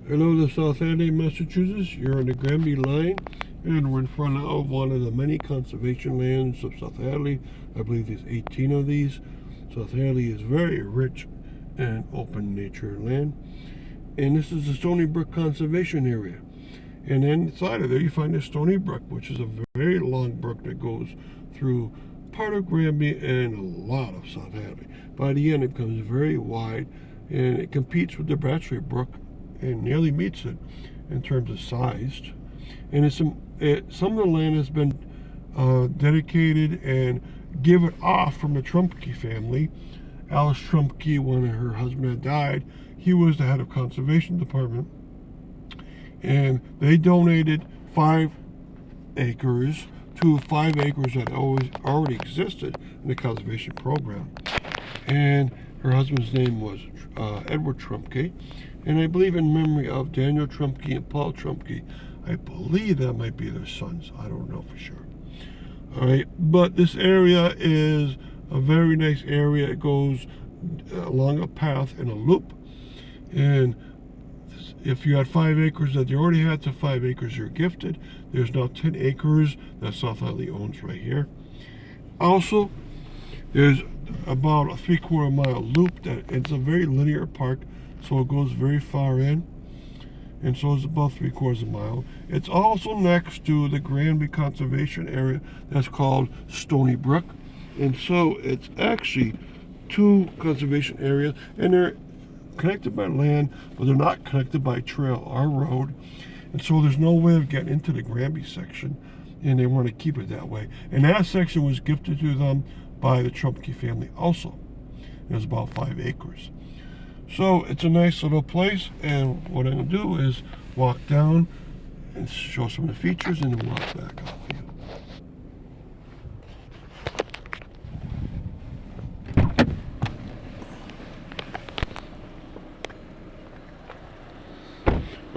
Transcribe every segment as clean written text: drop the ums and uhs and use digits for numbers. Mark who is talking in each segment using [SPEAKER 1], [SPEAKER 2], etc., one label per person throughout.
[SPEAKER 1] Hello to South Hadley, Massachusetts. You're on the Granby line, and we're in front of one of the many conservation lands of South Hadley. I believe there's 18 of these. South Hadley is very rich and open nature land. And this is the Stony Brook Conservation Area. And inside of there you find the Stony Brook, which is a very long brook that goes through part of Granby and a lot of South Hadley. By the end it becomes very wide, and it competes with the Brattley Brook and nearly meets it in terms of size. And some of the land has been dedicated and given off from the Trumpke family. Alice Trumpke, when her husband had died, he was the head of conservation department, and they donated 5 acres to 5 acres that already existed in the conservation program. And her husband's name was Edward Trumpke, and I believe in memory of Daniel Trumpke and Paul Trumpke. I believe that might be their sons. I don't know for sure. All right, but this area is a very nice area. It goes along a path in a loop, and if you had 5 acres that you already had to 5 acres you're gifted. There's now 10 acres that South Hadley owns right here. Also, there's about a 3/4 mile loop that it's a very linear park, so it goes very far in, and so it's about 3/4 mile. It's also next to the Granby Conservation Area that's called Stony Brook, and so it's actually 2 conservation areas, and they're connected by land, but they're not connected by trail or road, and so there's no way of getting into the Granby section, and they want to keep it that way. And that section was gifted to them by the Trumpke family also. It was about 5 acres. So it's a nice little place, and what I'm going to do is walk down and show some of the features and then walk back off here.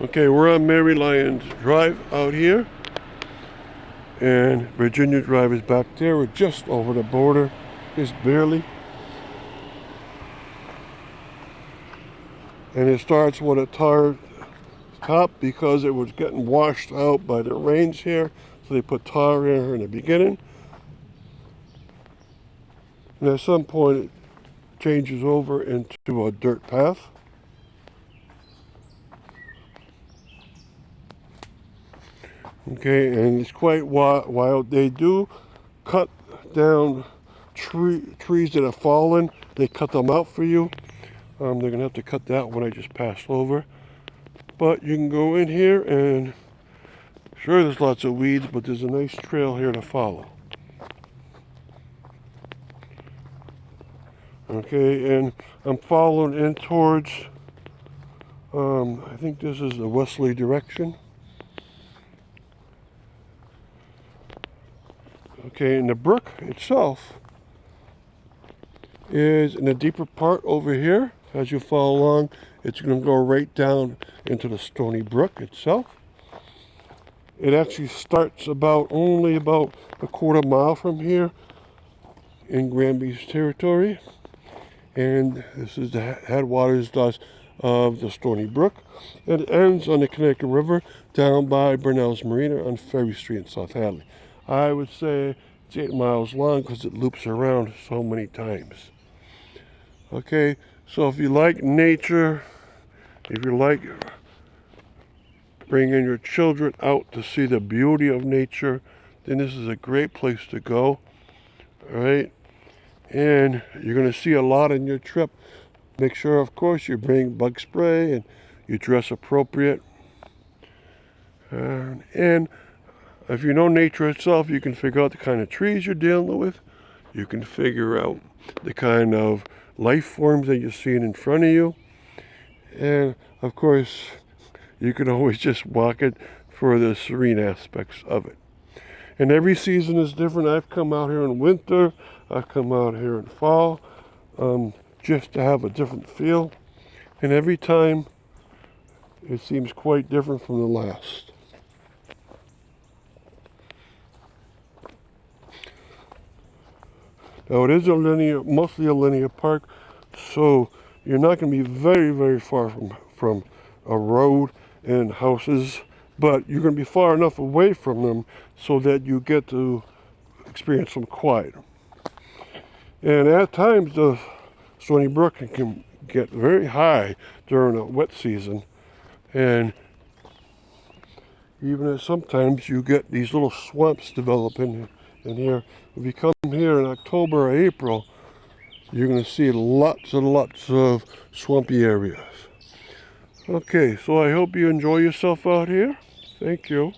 [SPEAKER 1] Okay, we're on Mary Lyons Drive out here, and Virginia Drive is back there. We're just over the border, just barely. And it starts with a tar top because it was getting washed out by the rains here, so they put tar in here in the beginning. And at some point it changes over into a dirt path. Okay, and it's quite wild. They do cut down trees that have fallen. They cut them out for you. They're going to have to cut that one I just passed over. But you can go in here, and sure, there's lots of weeds, but there's a nice trail here to follow. Okay, and I'm following in towards, I think this is the westerly direction. Okay, and the brook itself is in a deeper part over here. As you follow along, it's going to go right down into the Stony Brook itself. It actually starts only about a 1/4 mile from here in Granby's territory. And this is the headwaters thus of the Stony Brook. It ends on the Connecticut River down by Burnell's Marina on Ferry Street in South Hadley. I would say it's 8 miles long because it loops around so many times. Okay, so if you like nature, if you like bringing your children out to see the beauty of nature, then this is a great place to go. All right, and you're going to see a lot in your trip. Make sure, of course, you bring bug spray and you dress appropriate. And if you know nature itself, you can figure out the kind of trees you're dealing with. You can figure out the kind of life forms that you're seeing in front of you. And of course, you can always just walk it for the serene aspects of it. And every season is different. I've come out here in winter. I've come out here in fall, just to have a different feel. And every time, it seems quite different from the last. Now it is mostly a linear park, so you're not going to be very, very far from a road and houses, but you're going to be far enough away from them so that you get to experience some quiet. And at times the Stony Brook can get very high during the wet season, and even as sometimes you get these little swamps developing in here. If you come here in October or April, you're going to see lots and lots of swampy areas. Okay, so I hope you enjoy yourself out here. Thank you.